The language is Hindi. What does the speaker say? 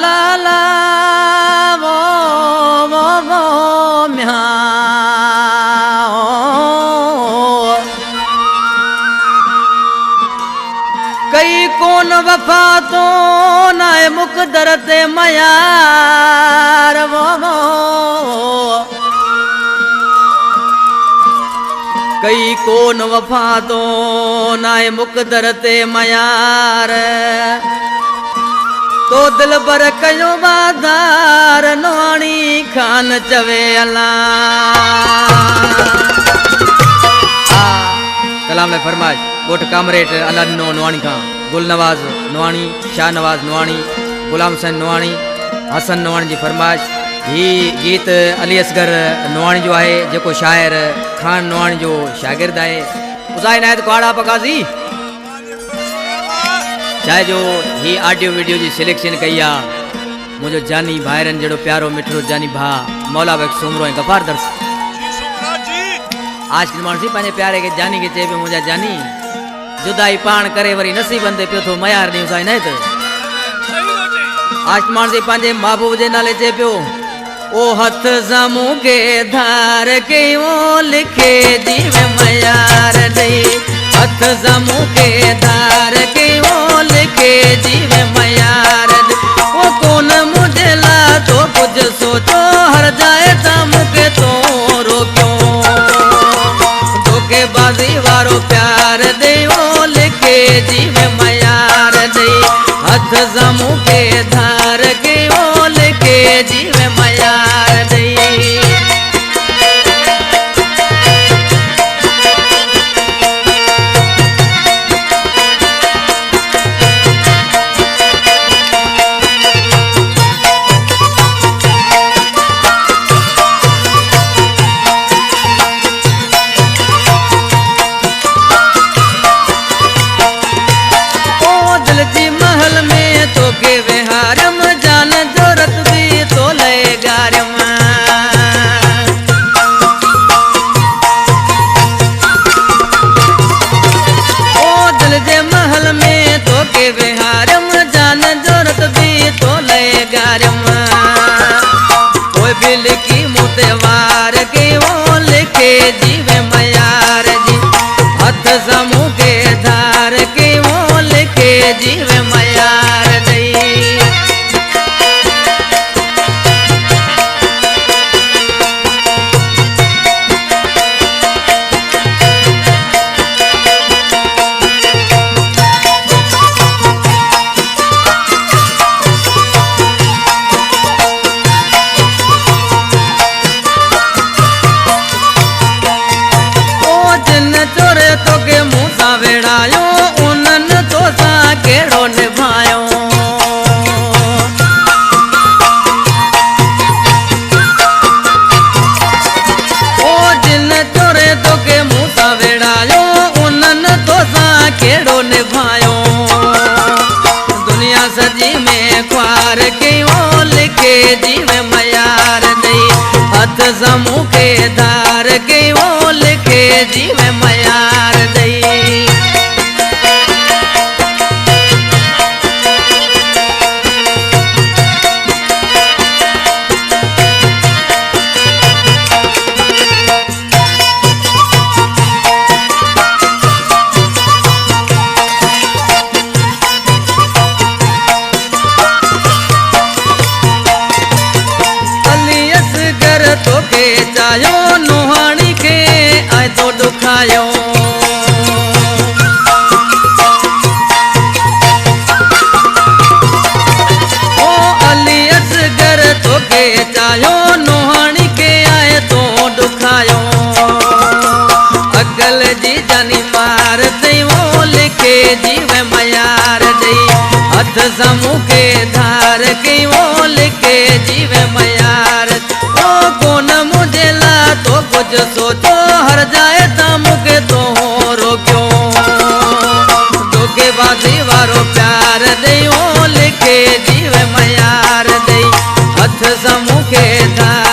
ला ला वो म्या कई कौन वफा तो नाय मुकदर ते मयार वो कई कौन वफा तो नाय मुकदर ते मयार तो दिल बर कयो बादार नवाणी खान चवे अल्लाह कलाम ले फरमाज गोट कामरेट अल्लाह नो नवाणी खां गुल नवाज नवाणी शाह नवाज नवाणी गुलाम हुसैन नवाणी हसन नवाणी जी फरमाइश ही गीत अली असगर नवाणी जो है जेको शायर खान नवाणी जो शागिर्द है उसाई नायत कोड़ा पकाजी चाहे जो ही ऑडियो वीडियो जी सिलेक्शन कई आ मुझो जानी भाईरन जड़ो प्यारो मिठड़ो जानी भा मौला बख्श सुमरो है गफार दर्श आज की मानसी पाने प्यारे के जानी के चेबे मुझा जानी जुदाई पान करे वरी नसीब बंदे पियो तो मयार नहीं उसाई नायत आज मानसी पाने महबूब जे नाले चे पियो ओ हथ जमू के धार के वो लिखे जीव मयार दई हथ जमू के धार के वो लिखे जीव मयार वो कौन मुझे ला तो कुछ सोचो हर जाए तम के तो रोक्यो धोखेबाजी वारो प्यार दे वो लिखे जीव मयार दई हथ जमू के धार के वो लिखे जीव मयार दई जीव मयार जी हथ समूह के धार के वो लिखे जीव मयार दई जीव मयार दई हथ समूह के धार के वो लिखे जीव मयार दई तो के चायो नुहानी के आए तो दुखायो ओ अली असगर तो के चायो नुहानी के आए तो दुखायो अकल जी जानी मार दई वो लिखे जीव मयार दई हथ समूह के धार के वो लिखे जीव मयार कौन मुझे ला तो कुछ सोचो हर जाए तम के तो रोक्यो धोखेबाजी वारो प्यार दई वो लिखे जीव मयार दई हथ समूह के धार